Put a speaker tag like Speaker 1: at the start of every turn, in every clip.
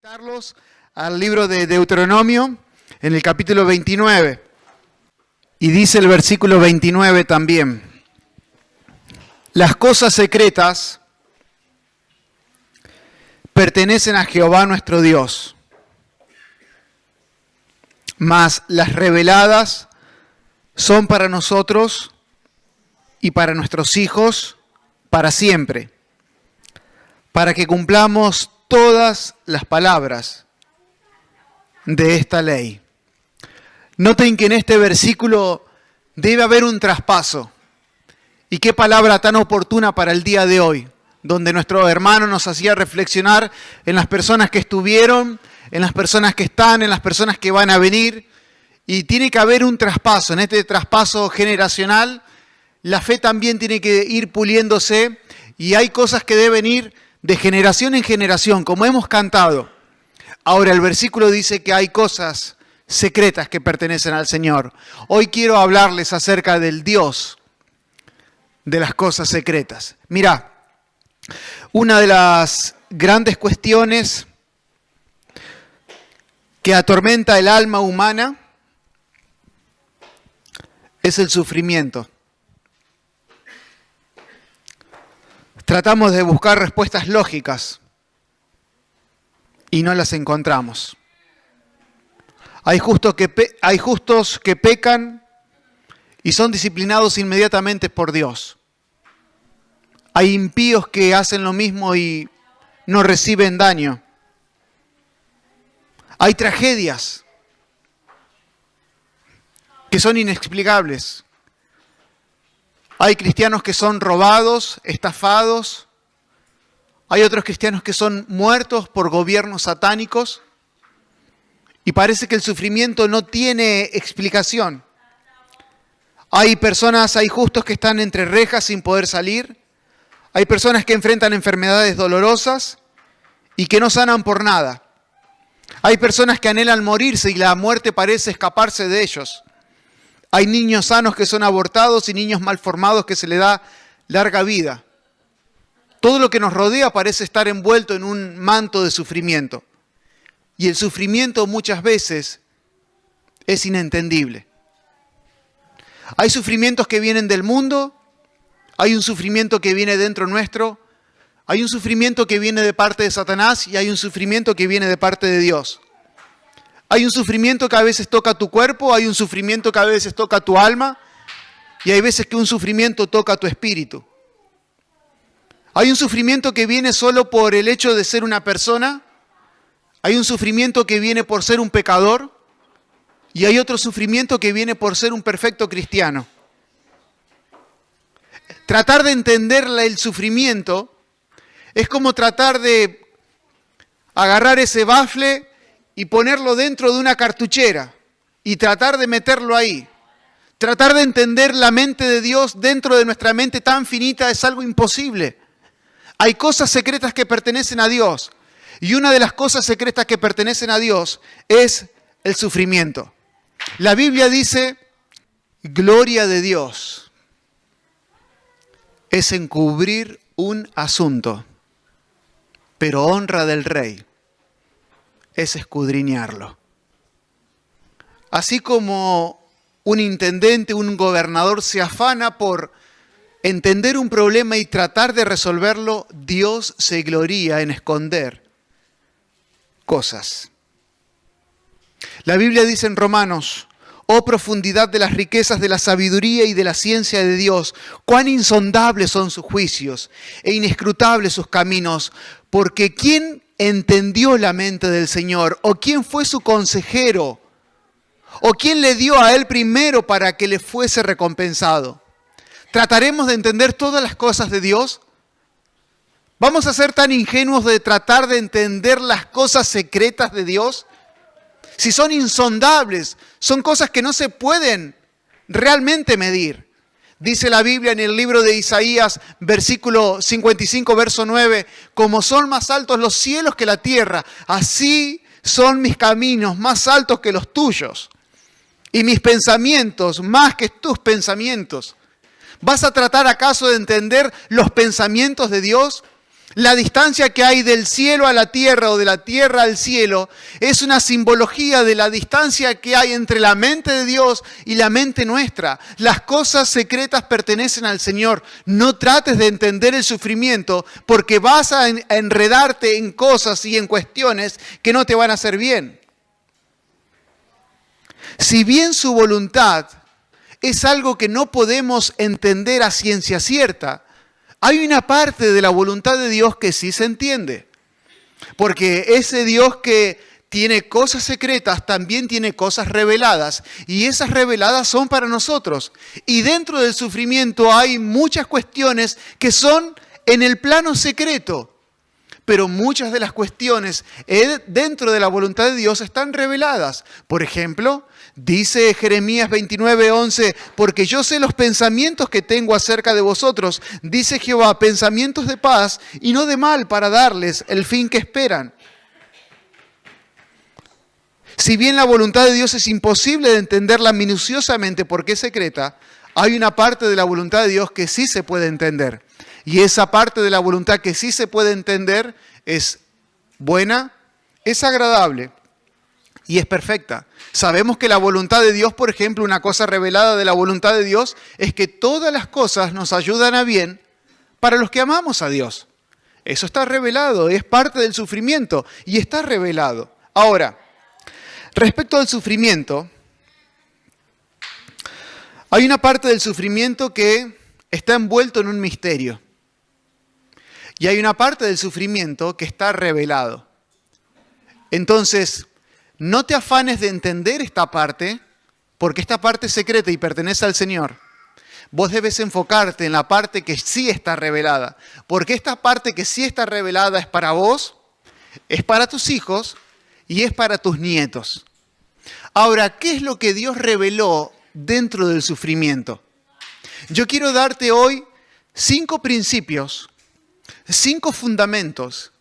Speaker 1: Carlos al libro de Deuteronomio en el capítulo 29 y dice el versículo 29 también: las cosas secretas pertenecen a Jehová nuestro Dios, mas las reveladas son para nosotros y para nuestros hijos para siempre, para que cumplamos todas las palabras de esta ley. Noten que en este versículo debe haber un traspaso. Y qué palabra tan oportuna para el día de hoy, donde nuestro hermano nos hacía reflexionar en las personas que estuvieron, en las personas que están, en las personas que van a venir. Y tiene que haber un traspaso. En este traspaso generacional, la fe también tiene que ir puliéndose y hay cosas que deben ir de generación en generación, como hemos cantado. Ahora el versículo dice que hay cosas secretas que pertenecen al Señor. Hoy quiero hablarles acerca del Dios de las cosas secretas. Mirá, una de las grandes cuestiones que atormenta el alma humana es el sufrimiento. Tratamos de buscar respuestas lógicas y no las encontramos. Hay justos que pecan y son disciplinados inmediatamente por Dios. Hay impíos que hacen lo mismo y no reciben daño. Hay tragedias que son inexplicables. Hay cristianos que son robados, estafados. Hay otros cristianos que son muertos por gobiernos satánicos. Y parece que el sufrimiento no tiene explicación. Hay justos que están entre rejas sin poder salir. Hay personas que enfrentan enfermedades dolorosas y que no sanan por nada. Hay personas que anhelan morirse y la muerte parece escaparse de ellos. Hay niños sanos que son abortados y niños malformados que se les da larga vida. Todo lo que nos rodea parece estar envuelto en un manto de sufrimiento. Y el sufrimiento muchas veces es inentendible. Hay sufrimientos que vienen del mundo, hay un sufrimiento que viene dentro nuestro, hay un sufrimiento que viene de parte de Satanás y hay un sufrimiento que viene de parte de Dios. Hay un sufrimiento que a veces toca tu cuerpo, hay un sufrimiento que a veces toca tu alma y hay veces que un sufrimiento toca tu espíritu. Hay un sufrimiento que viene solo por el hecho de ser una persona, hay un sufrimiento que viene por ser un pecador y hay otro sufrimiento que viene por ser un perfecto cristiano. Tratar de entender el sufrimiento es como tratar de agarrar ese bafle y ponerlo dentro de una cartuchera y tratar de meterlo ahí. Tratar de entender la mente de Dios dentro de nuestra mente tan finita es algo imposible. Hay cosas secretas que pertenecen a Dios y una de las cosas secretas que pertenecen a Dios es el sufrimiento. La Biblia dice, gloria de Dios es encubrir un asunto, pero honra del rey es escudriñarlo. Así como un intendente, un gobernador se afana por entender un problema y tratar de resolverlo, Dios se gloría en esconder cosas. La Biblia dice en Romanos: oh profundidad de las riquezas de la sabiduría y de la ciencia de Dios, cuán insondables son sus juicios e inescrutables sus caminos, porque ¿quién entendió la mente del Señor? ¿O quién fue su consejero? ¿O quién le dio a él primero para que le fuese recompensado? ¿Trataremos de entender todas las cosas de Dios? ¿Vamos a ser tan ingenuos de tratar de entender las cosas secretas de Dios? Si son insondables, son cosas que no se pueden realmente medir. Dice la Biblia en el libro de Isaías, versículo 55, verso 9, como son más altos los cielos que la tierra, así son mis caminos más altos que los tuyos, y mis pensamientos más que tus pensamientos. ¿Vas a tratar acaso de entender los pensamientos de Dios? La distancia que hay del cielo a la tierra o de la tierra al cielo es una simbología de la distancia que hay entre la mente de Dios y la mente nuestra. Las cosas secretas pertenecen al Señor. No trates de entender el sufrimiento porque vas a enredarte en cosas y en cuestiones que no te van a hacer bien. Si bien su voluntad es algo que no podemos entender a ciencia cierta, hay una parte de la voluntad de Dios que sí se entiende. Porque ese Dios que tiene cosas secretas también tiene cosas reveladas. Y esas reveladas son para nosotros. Y dentro del sufrimiento hay muchas cuestiones que son en el plano secreto. Pero muchas de las cuestiones dentro de la voluntad de Dios están reveladas. Por ejemplo, dice Jeremías 29:11, porque yo sé los pensamientos que tengo acerca de vosotros, dice Jehová, pensamientos de paz y no de mal para darles el fin que esperan. Si bien la voluntad de Dios es imposible de entenderla minuciosamente porque es secreta, hay una parte de la voluntad de Dios que sí se puede entender. Y esa parte de la voluntad que sí se puede entender es buena, es agradable y es perfecta. Sabemos que la voluntad de Dios, por ejemplo, una cosa revelada de la voluntad de Dios es que todas las cosas nos ayudan a bien para los que amamos a Dios. Eso está revelado, es parte del sufrimiento y está revelado. Ahora, respecto al sufrimiento, hay una parte del sufrimiento que está envuelto en un misterio. Y hay una parte del sufrimiento que está revelado. Entonces, no te afanes de entender esta parte, porque esta parte es secreta y pertenece al Señor. Vos debes enfocarte en la parte que sí está revelada, porque esta parte que sí está revelada es para vos, es para tus hijos y es para tus nietos. Ahora, ¿qué es lo que Dios reveló dentro del sufrimiento? Yo quiero darte hoy 5 principios, 5 fundamentos,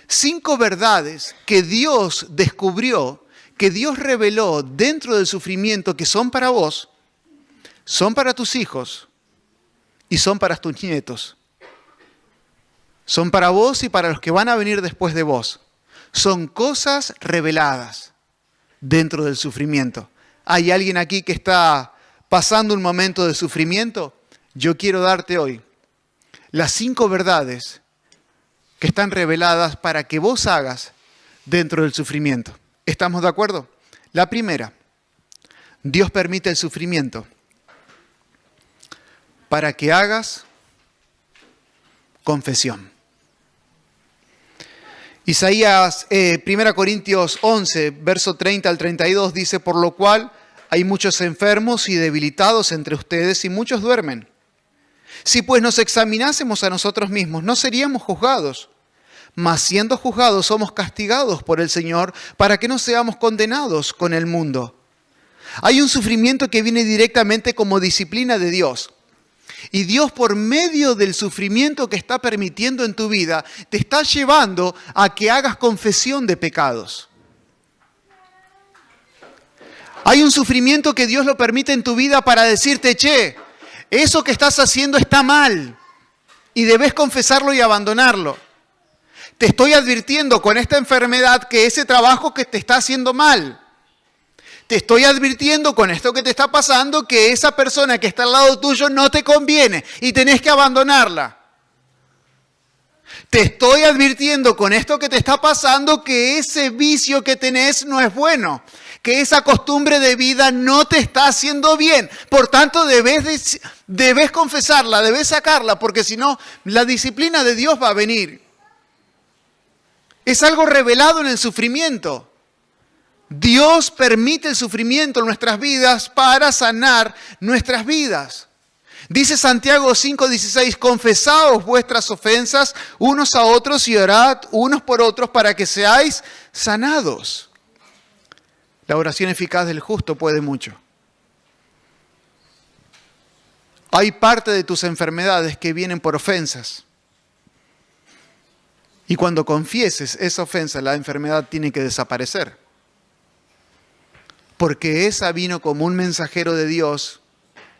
Speaker 1: 5 verdades que Dios descubrió, que Dios reveló dentro del sufrimiento que son para vos, son para tus hijos y son para tus nietos. Son para vos y para los que van a venir después de vos. Son cosas reveladas dentro del sufrimiento. ¿Hay alguien aquí que está pasando un momento de sufrimiento? Yo quiero darte hoy las 5 verdades que están reveladas para que vos hagas dentro del sufrimiento. ¿Estamos de acuerdo? La primera, Dios permite el sufrimiento para que hagas confesión. Isaías, 1 Corintios 11, verso 30 al 32, dice, por lo cual hay muchos enfermos y debilitados entre ustedes y muchos duermen. Si pues nos examinásemos a nosotros mismos, no seríamos juzgados. Mas siendo juzgados, somos castigados por el Señor para que no seamos condenados con el mundo. Hay un sufrimiento que viene directamente como disciplina de Dios. Y Dios, por medio del sufrimiento que está permitiendo en tu vida, te está llevando a que hagas confesión de pecados. Hay un sufrimiento que Dios lo permite en tu vida para decirte, che, eso que estás haciendo está mal y debes confesarlo y abandonarlo. Te estoy advirtiendo con esta enfermedad que ese trabajo que te está haciendo mal. Te estoy advirtiendo con esto que te está pasando que esa persona que está al lado tuyo no te conviene y tenés que abandonarla. Te estoy advirtiendo con esto que te está pasando que ese vicio que tenés no es bueno, que esa costumbre de vida no te está haciendo bien. Por tanto, debes confesarla, debes sacarla, porque si no, la disciplina de Dios va a venir. Es algo revelado en el sufrimiento. Dios permite el sufrimiento en nuestras vidas para sanar nuestras vidas. Dice Santiago 5:16, confesaos vuestras ofensas unos a otros y orad unos por otros para que seáis sanados. La oración eficaz del justo puede mucho. Hay parte de tus enfermedades que vienen por ofensas. Y cuando confieses esa ofensa, la enfermedad tiene que desaparecer. Porque esa vino como un mensajero de Dios.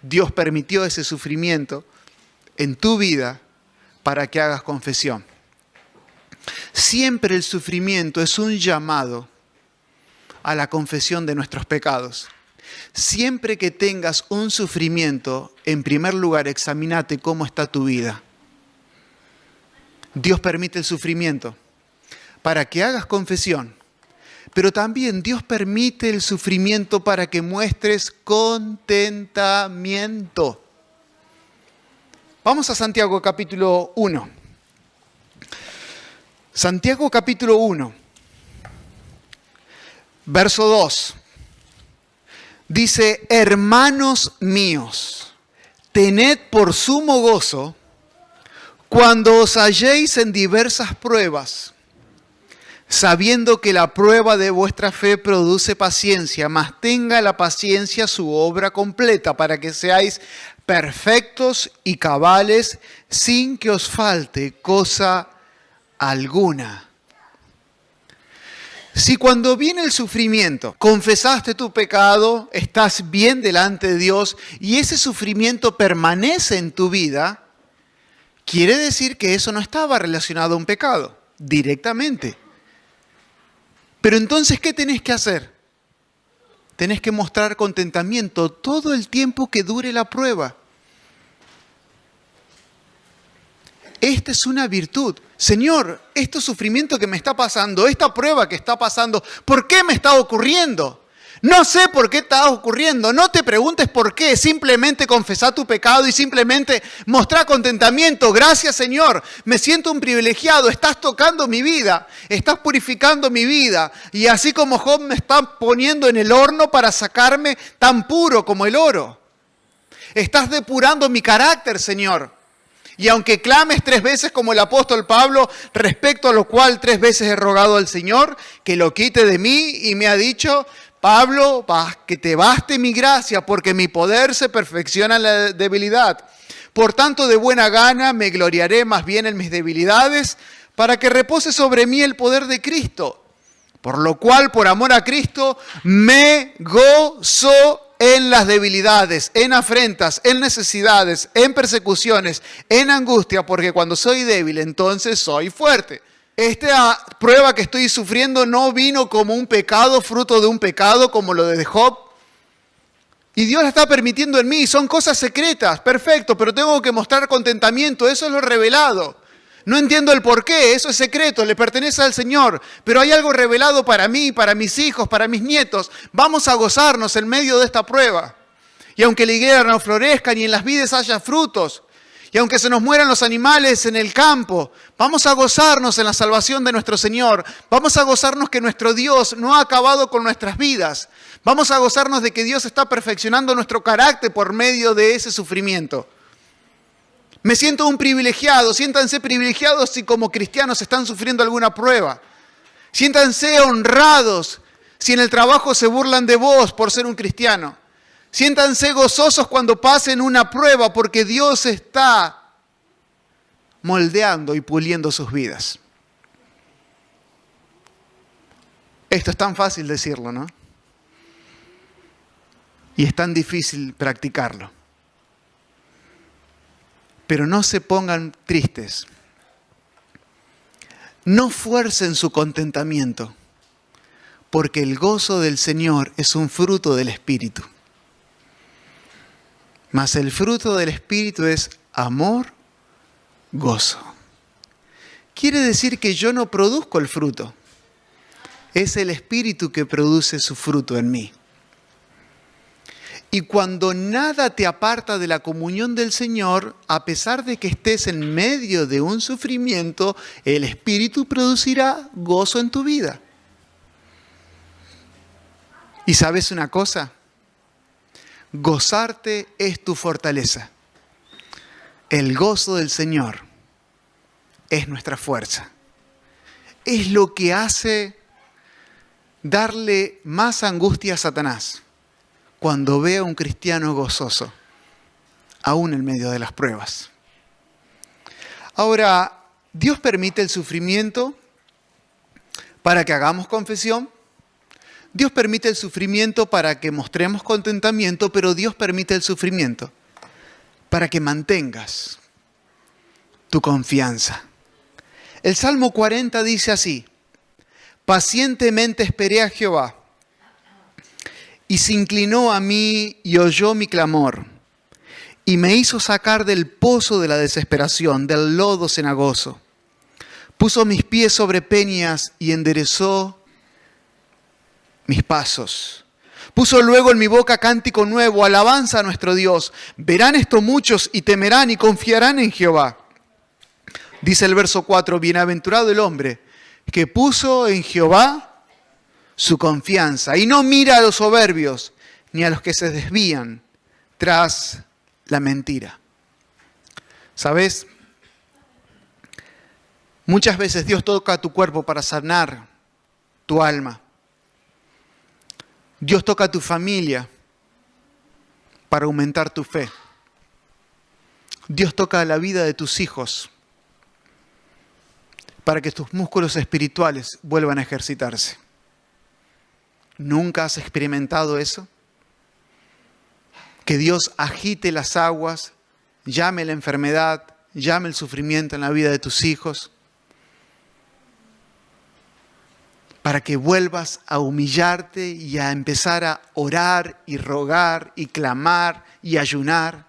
Speaker 1: Dios permitió ese sufrimiento en tu vida para que hagas confesión. Siempre el sufrimiento es un llamado a la confesión de nuestros pecados. Siempre que tengas un sufrimiento, en primer lugar, examínate cómo está tu vida. Dios permite el sufrimiento para que hagas confesión, pero también Dios permite el sufrimiento para que muestres contentamiento. Vamos a Santiago capítulo 1. Santiago capítulo 1, verso 2. Dice: hermanos míos, tened por sumo gozo cuando os halléis en diversas pruebas, sabiendo que la prueba de vuestra fe produce paciencia, mas tenga la paciencia su obra completa, para que seáis perfectos y cabales, sin que os falte cosa alguna. Si cuando viene el sufrimiento, confesaste tu pecado, estás bien delante de Dios y ese sufrimiento permanece en tu vida, quiere decir que eso no estaba relacionado a un pecado, directamente. Pero entonces, ¿qué tenés que hacer? Tenés que mostrar contentamiento todo el tiempo que dure la prueba. Esta es una virtud. Señor, este sufrimiento que me está pasando, esta prueba que está pasando, ¿por qué me está ocurriendo? No sé por qué está ocurriendo. No te preguntes por qué. Simplemente confesá tu pecado y simplemente mostrá contentamiento. Gracias, Señor. Me siento un privilegiado. Estás tocando mi vida. Estás purificando mi vida. Y así como Job me está poniendo en el horno para sacarme tan puro como el oro. Estás depurando mi carácter, Señor. Y aunque clames 3 veces como el apóstol Pablo, respecto a lo cual 3 veces he rogado al Señor que lo quite de mí, y me ha dicho: Pablo, que te baste mi gracia, porque mi poder se perfecciona en la debilidad. Por tanto, de buena gana me gloriaré más bien en mis debilidades, para que repose sobre mí el poder de Cristo. Por lo cual, por amor a Cristo, me gozo en las debilidades, en afrentas, en necesidades, en persecuciones, en angustia, porque cuando soy débil, entonces soy fuerte. Esta prueba que estoy sufriendo no vino como un pecado, fruto de un pecado como lo de Job. Y Dios la está permitiendo en mí. Son cosas secretas, perfecto, pero tengo que mostrar contentamiento. Eso es lo revelado. No entiendo el por qué, eso es secreto, le pertenece al Señor. Pero hay algo revelado para mí, para mis hijos, para mis nietos. Vamos a gozarnos en medio de esta prueba. Y aunque la higuera no florezca ni en las vides haya frutos, y aunque se nos mueran los animales en el campo, vamos a gozarnos en la salvación de nuestro Señor. Vamos a gozarnos que nuestro Dios no ha acabado con nuestras vidas. Vamos a gozarnos de que Dios está perfeccionando nuestro carácter por medio de ese sufrimiento. Me siento un privilegiado. Siéntanse privilegiados si como cristianos están sufriendo alguna prueba. Siéntanse honrados si en el trabajo se burlan de vos por ser un cristiano. Siéntanse gozosos cuando pasen una prueba, porque Dios está moldeando y puliendo sus vidas. Esto es tan fácil decirlo, ¿no? Y es tan difícil practicarlo. Pero no se pongan tristes. No fuercen su contentamiento, porque el gozo del Señor es un fruto del Espíritu. Mas el fruto del Espíritu es amor, gozo. Quiere decir que yo no produzco el fruto. Es el Espíritu que produce su fruto en mí. Y cuando nada te aparta de la comunión del Señor, a pesar de que estés en medio de un sufrimiento, el Espíritu producirá gozo en tu vida. ¿Y sabes una cosa? Gozarte es tu fortaleza. El gozo del Señor es nuestra fuerza. Es lo que hace darle más angustia a Satanás cuando ve a un cristiano gozoso, aún en medio de las pruebas. Ahora, Dios permite el sufrimiento para que hagamos confesión. Dios permite el sufrimiento para que mostremos contentamiento, pero Dios permite el sufrimiento para que mantengas tu confianza El Salmo 40 dice así: pacientemente esperé a Jehová, y se inclinó a mí y oyó mi clamor, y me hizo sacar del pozo de la desesperación, del lodo cenagoso. Puso mis pies sobre peñas y enderezó mis pasos. Puso luego en mi boca cántico nuevo, alabanza a nuestro Dios. Verán esto muchos y temerán y confiarán en Jehová. Dice el verso 4, bienaventurado el hombre que puso en Jehová su confianza y no mira a los soberbios ni a los que se desvían tras la mentira. ¿Sabes? Muchas veces Dios toca tu cuerpo para sanar tu alma. Dios toca a tu familia para aumentar tu fe. Dios toca la vida de tus hijos para que tus músculos espirituales vuelvan a ejercitarse. ¿Nunca has experimentado eso? Que Dios agite las aguas, llame la enfermedad, llame el sufrimiento en la vida de tus hijos, para que vuelvas a humillarte y a empezar a orar y rogar y clamar y ayunar.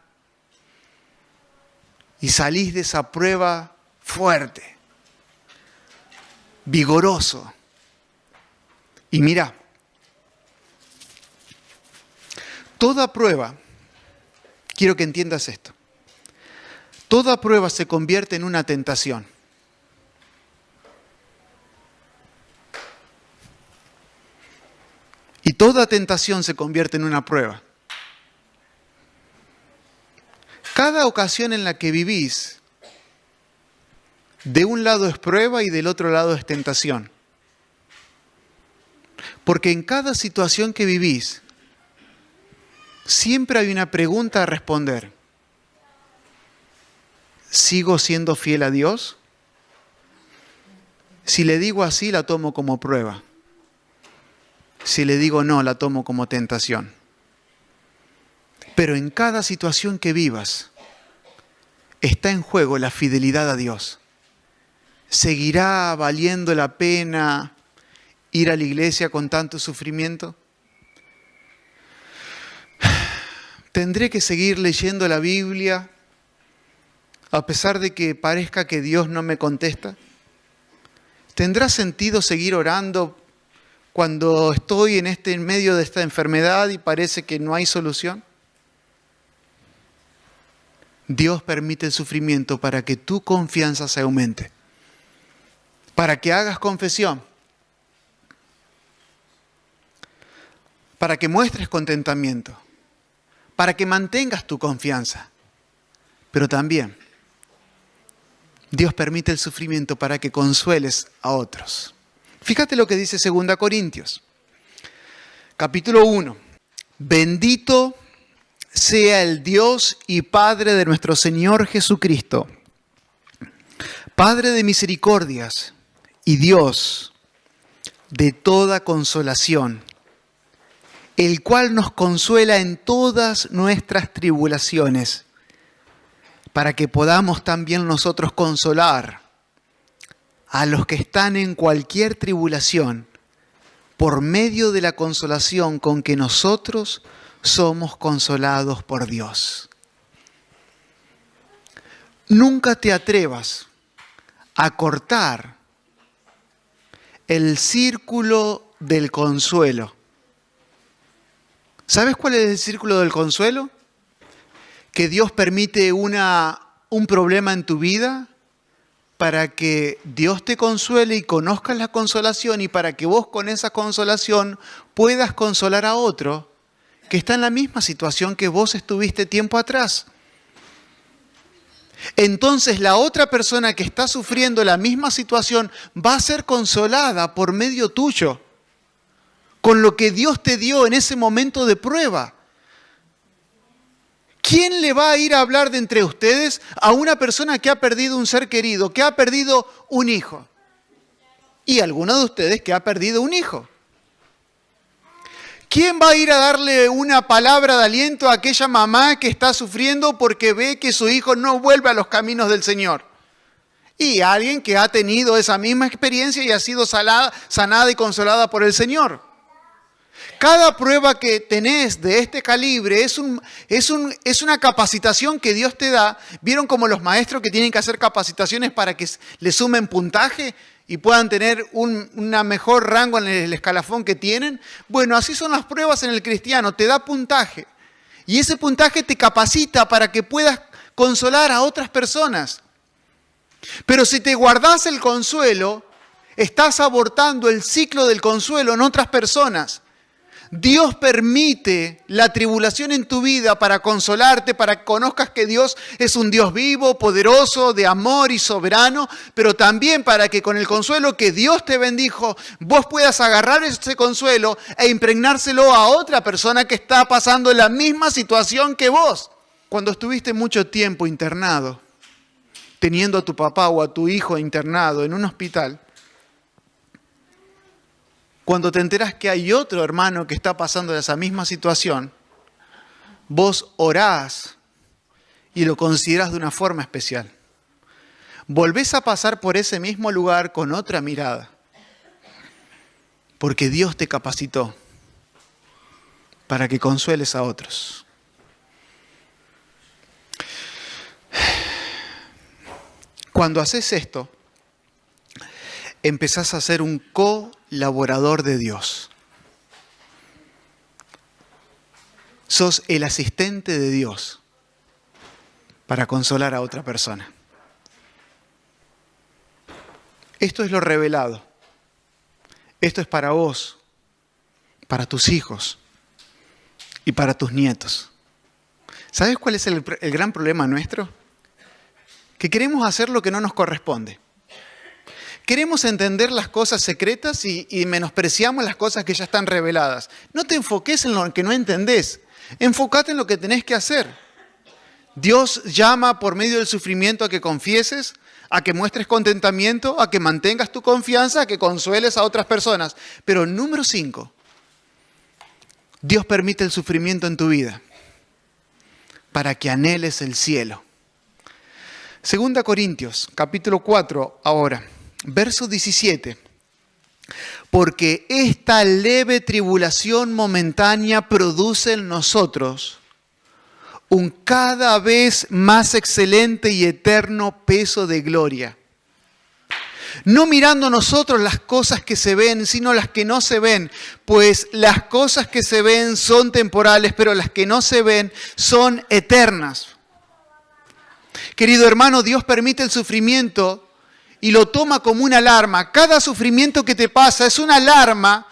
Speaker 1: Y salís de esa prueba fuerte, vigoroso. Y mira, toda prueba, quiero que entiendas esto, toda prueba se convierte en una tentación. Y toda tentación se convierte en una prueba. Cada ocasión en la que vivís, de un lado es prueba y del otro lado es tentación. Porque en cada situación que vivís, siempre hay una pregunta a responder. ¿Sigo siendo fiel a Dios? Si le digo así, la tomo como prueba. Si le digo no, la tomo como tentación. Pero en cada situación que vivas, está en juego la fidelidad a Dios. ¿Seguirá valiendo la pena ir a la iglesia con tanto sufrimiento? ¿Tendré que seguir leyendo la Biblia a pesar de que parezca que Dios no me contesta? ¿Tendrá sentido seguir orando cuando estoy en medio de esta enfermedad y parece que no hay solución? Dios permite el sufrimiento para que tu confianza se aumente, para que hagas confesión, para que muestres contentamiento, para que mantengas tu confianza. Pero también Dios permite el sufrimiento para que consueles a otros. Fíjate lo que dice 2 Corintios, capítulo 1. Bendito sea el Dios y Padre de nuestro Señor Jesucristo, Padre de misericordias y Dios de toda consolación, el cual nos consuela en todas nuestras tribulaciones, para que podamos también nosotros consolar a los que están en cualquier tribulación, por medio de la consolación con que nosotros somos consolados por Dios. Nunca te atrevas a cortar el círculo del consuelo. ¿Sabes cuál es el círculo del consuelo? Que Dios permite un problema en tu vida para que Dios te consuele y conozcas la consolación, y para que vos con esa consolación puedas consolar a otro que está en la misma situación que vos estuviste tiempo atrás. Entonces la otra persona que está sufriendo la misma situación va a ser consolada por medio tuyo, con lo que Dios te dio en ese momento de prueba. ¿Quién le va a ir a hablar de entre ustedes a una persona que ha perdido un ser querido, que ha perdido un hijo? Y alguno de ustedes que ha perdido un hijo. ¿Quién va a ir a darle una palabra de aliento a aquella mamá que está sufriendo porque ve que su hijo no vuelve a los caminos del Señor? Y alguien que ha tenido esa misma experiencia y ha sido sanada y consolada por el Señor. Cada prueba que tenés de este calibre es una capacitación que Dios te da. ¿Vieron como los maestros que tienen que hacer capacitaciones para que le sumen puntaje y puedan tener un mejor rango en el escalafón que tienen? Bueno, así son las pruebas en el cristiano, te da puntaje. Y ese puntaje te capacita para que puedas consolar a otras personas. Pero si te guardás el consuelo, estás abortando el ciclo del consuelo en otras personas. Dios permite la tribulación en tu vida para consolarte, para que conozcas que Dios es un Dios vivo, poderoso, de amor y soberano, pero también para que con el consuelo que Dios te bendijo, vos puedas agarrar ese consuelo e impregnárselo a otra persona que está pasando la misma situación que vos. Cuando estuviste mucho tiempo internado, teniendo a tu papá o a tu hijo internado en un hospital, cuando te enterás que hay otro hermano que está pasando esa misma situación, vos orás y lo considerás de una forma especial. Volvés a pasar por ese mismo lugar con otra mirada, porque Dios te capacitó para que consueles a otros. Cuando haces esto, empezás a ser un colaborador de Dios. Sos el asistente de Dios para consolar a otra persona. Esto es lo revelado. Esto es para vos, para tus hijos y para tus nietos. ¿Sabes cuál es el gran problema nuestro? Que queremos hacer lo que no nos corresponde. Queremos entender las cosas secretas y menospreciamos las cosas que ya están reveladas. No te enfoques en lo que no entendés. Enfócate en lo que tenés que hacer. Dios llama por medio del sufrimiento a que confieses, a que muestres contentamiento, a que mantengas tu confianza, a que consueles a otras personas. Pero número 5, Dios permite el sufrimiento en tu vida para que anheles el cielo. 2 Corintios, capítulo 4, ahora, verso 17. Porque esta leve tribulación momentánea produce en nosotros un cada vez más excelente y eterno peso de gloria. No mirando nosotros las cosas que se ven, sino las que no se ven, pues las cosas que se ven son temporales, pero las que no se ven son eternas. Querido hermano, Dios permite el sufrimiento y lo toma como una alarma. Cada sufrimiento que te pasa es una alarma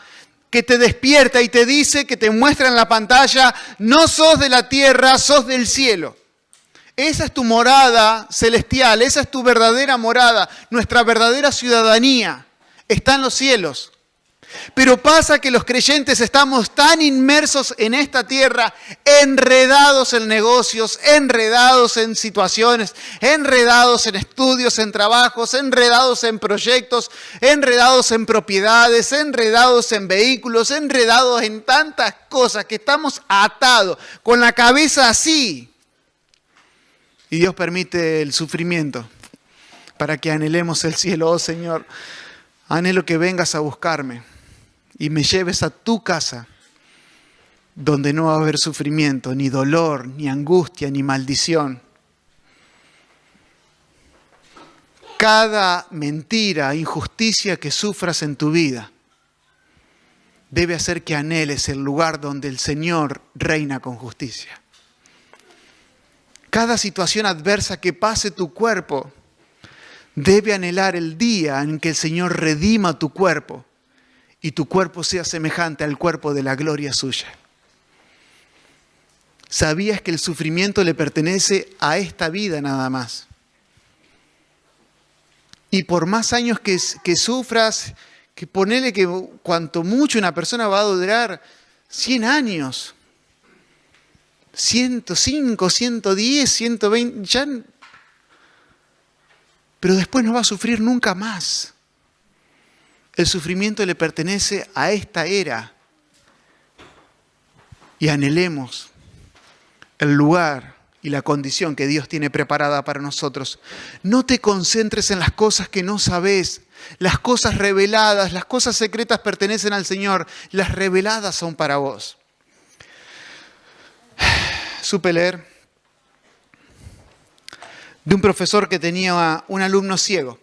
Speaker 1: que te despierta y te dice, que te muestra en la pantalla, no sos de la tierra, sos del cielo. Esa es tu morada celestial, esa es tu verdadera morada, nuestra verdadera ciudadanía está en los cielos. Pero pasa que los creyentes estamos tan inmersos en esta tierra, enredados en negocios, enredados en situaciones, enredados en estudios, en trabajos, enredados en proyectos, enredados en propiedades, enredados en vehículos, enredados en tantas cosas que estamos atados, con la cabeza así. Y Dios permite el sufrimiento para que anhelemos el cielo. Oh Señor, anhelo que vengas a buscarme y me lleves a tu casa, donde no va a haber sufrimiento, ni dolor, ni angustia, ni maldición. Cada mentira, injusticia que sufras en tu vida debe hacer que anheles el lugar donde el Señor reina con justicia. Cada situación adversa que pase tu cuerpo debe anhelar el día en que el Señor redima tu cuerpo y tu cuerpo sea semejante al cuerpo de la gloria suya. ¿Sabías que el sufrimiento le pertenece a esta vida nada más? Y por más años que sufras, que ponele que cuanto mucho una persona va a durar 100 años, 105, 110, 120, ya, pero después no va a sufrir nunca más. El sufrimiento le pertenece a esta era. Y anhelemos el lugar y la condición que Dios tiene preparada para nosotros. No te concentres en las cosas que no sabes. Las cosas reveladas, las cosas secretas pertenecen al Señor. Las reveladas son para vos. Supe leer de un profesor que tenía un alumno ciego.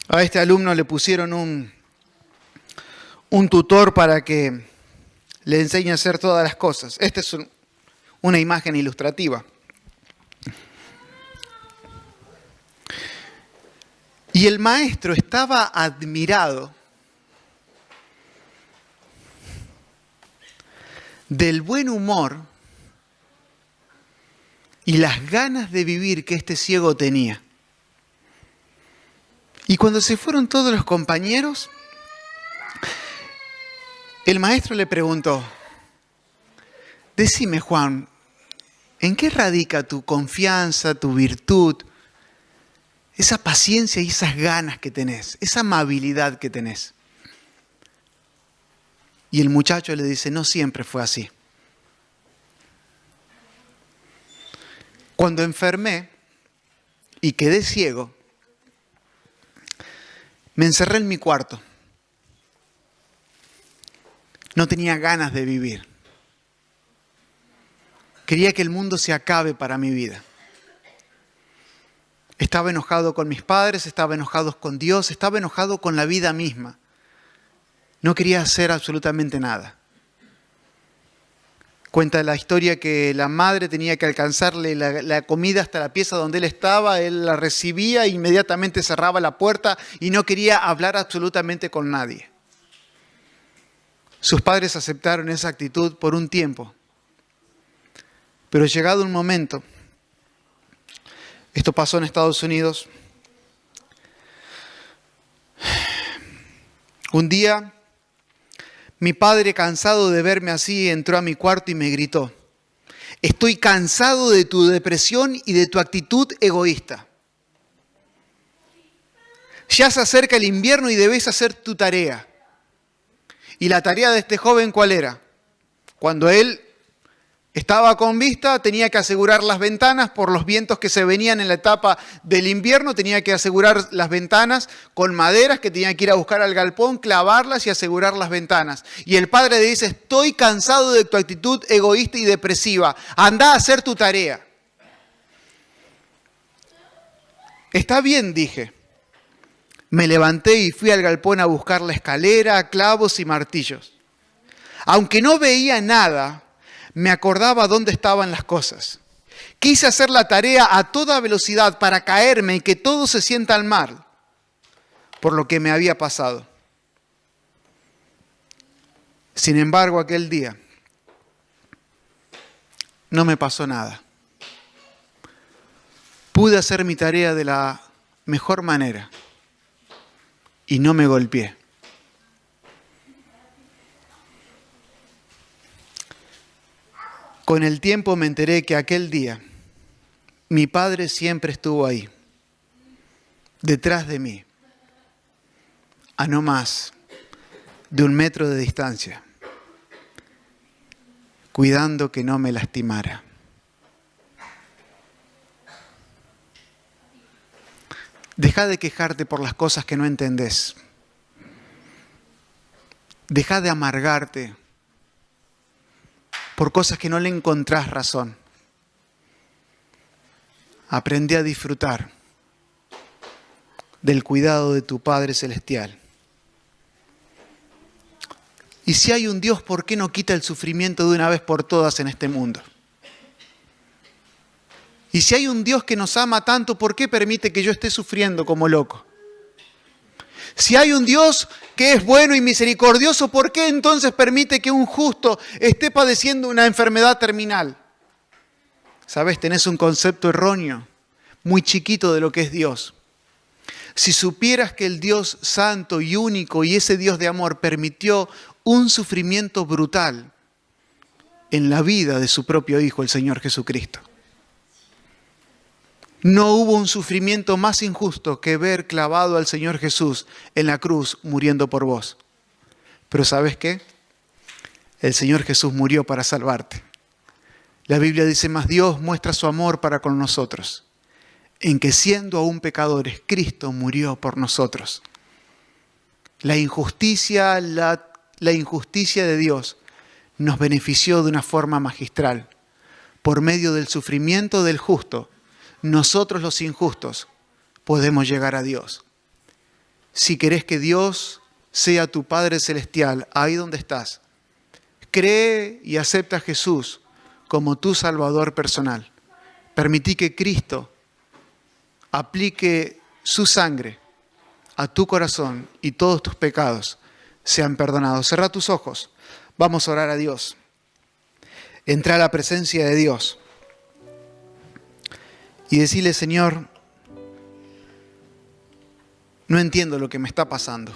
Speaker 1: A este alumno le pusieron un tutor para que le enseñe a hacer todas las cosas. Esta es una imagen ilustrativa. Y el maestro estaba admirado del buen humor y las ganas de vivir que este ciego tenía. Y cuando se fueron todos los compañeros, el maestro le preguntó: decime, Juan, ¿en qué radica tu confianza, tu virtud, esa paciencia y esas ganas que tenés, esa amabilidad que tenés? Y el muchacho le dice: no siempre fue así. Cuando enfermé y quedé ciego, me encerré en mi cuarto. No tenía ganas de vivir. Quería que el mundo se acabe para mi vida. Estaba enojado con mis padres, estaba enojado con Dios, estaba enojado con la vida misma. No quería hacer absolutamente nada. Cuenta la historia que la madre tenía que alcanzarle la comida hasta la pieza donde él estaba, él la recibía e inmediatamente cerraba la puerta y no quería hablar absolutamente con nadie. Sus padres aceptaron esa actitud por un tiempo, pero llegado un momento, esto pasó en Estados Unidos, un día mi padre, cansado de verme así, entró a mi cuarto y me gritó: estoy cansado de tu depresión y de tu actitud egoísta. Ya se acerca el invierno y debes hacer tu tarea. ¿Y la tarea de este joven cuál era? Cuando él estaba con vista, tenía que asegurar las ventanas por los vientos que se venían en la etapa del invierno, tenía que asegurar las ventanas con maderas que tenía que ir a buscar al galpón, clavarlas y asegurar las ventanas. Y el padre le dice: estoy cansado de tu actitud egoísta y depresiva, anda a hacer tu tarea. Está bien, dije. Me levanté y fui al galpón a buscar la escalera, clavos y martillos. Aunque no veía nada, me acordaba dónde estaban las cosas. Quise hacer la tarea a toda velocidad para caerme y que todos se sientan mal por lo que me había pasado. Sin embargo, aquel día no me pasó nada. Pude hacer mi tarea de la mejor manera y no me golpeé. Con el tiempo me enteré que aquel día mi padre siempre estuvo ahí, detrás de mí, a no más de 1 metro de distancia, cuidando que no me lastimara. Deja de quejarte por las cosas que no entendés. Deja de amargarte por cosas que no le encontrás razón. Aprende a disfrutar del cuidado de tu Padre Celestial. Y si hay un Dios, ¿por qué no quita el sufrimiento de una vez por todas en este mundo? Y si hay un Dios que nos ama tanto, ¿por qué permite que yo esté sufriendo como loco? Si hay un Dios que es bueno y misericordioso, ¿por qué entonces permite que un justo esté padeciendo una enfermedad terminal? ¿Sabes? Tenés un concepto erróneo, muy chiquito de lo que es Dios. Si supieras que el Dios santo y único y ese Dios de amor permitió un sufrimiento brutal en la vida de su propio Hijo, el Señor Jesucristo. No hubo un sufrimiento más injusto que ver clavado al Señor Jesús en la cruz muriendo por vos. Pero ¿sabes qué? El Señor Jesús murió para salvarte. La Biblia dice, mas Dios muestra su amor para con nosotros, en que siendo aún pecadores, Cristo murió por nosotros. La injusticia de Dios nos benefició de una forma magistral. Por medio del sufrimiento del justo, nosotros los injustos podemos llegar a Dios. Si querés que Dios sea tu Padre Celestial, ahí donde estás, cree y acepta a Jesús como tu Salvador personal. Permití que Cristo aplique su sangre a tu corazón y todos tus pecados sean perdonados. Cerrá tus ojos. Vamos a orar a Dios. Entra a la presencia de Dios y decirle, Señor, no entiendo lo que me está pasando.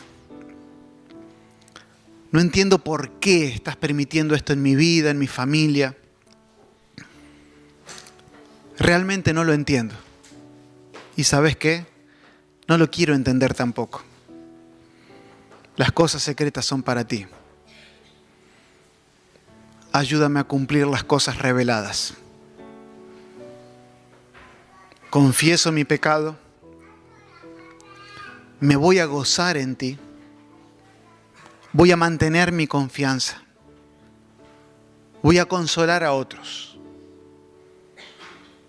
Speaker 1: No entiendo por qué estás permitiendo esto en mi vida, en mi familia. Realmente no lo entiendo. ¿Y sabes qué? No lo quiero entender tampoco. Las cosas secretas son para ti. Ayúdame a cumplir las cosas reveladas. Confieso mi pecado. Me voy a gozar en ti. Voy a mantener mi confianza. Voy a consolar a otros.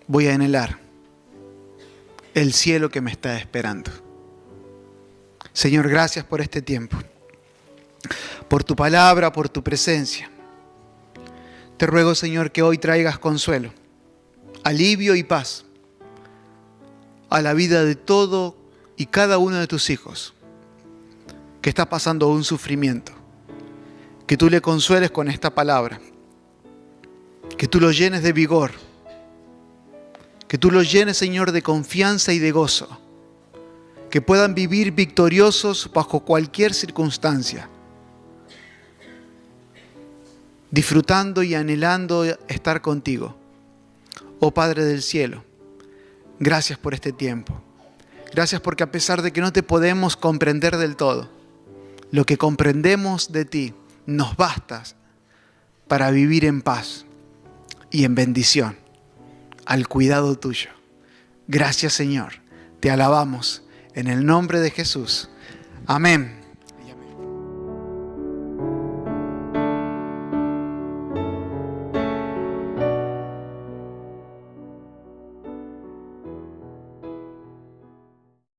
Speaker 1: Voy a anhelar el cielo que me está esperando. Señor, gracias por este tiempo, por tu palabra, por tu presencia. Te ruego, Señor, que hoy traigas consuelo, alivio y paz a la vida de todo y cada uno de tus hijos que está pasando un sufrimiento. Que tú le consueles con esta palabra, que tú lo llenes de vigor, que tú los llenes, Señor, de confianza y de gozo, que puedan vivir victoriosos bajo cualquier circunstancia, disfrutando y anhelando estar contigo. Oh Padre del cielo, gracias por este tiempo. Gracias porque a pesar de que no te podemos comprender del todo, lo que comprendemos de ti nos basta para vivir en paz y en bendición, al cuidado tuyo. Gracias, Señor. Te alabamos en el nombre de Jesús. Amén.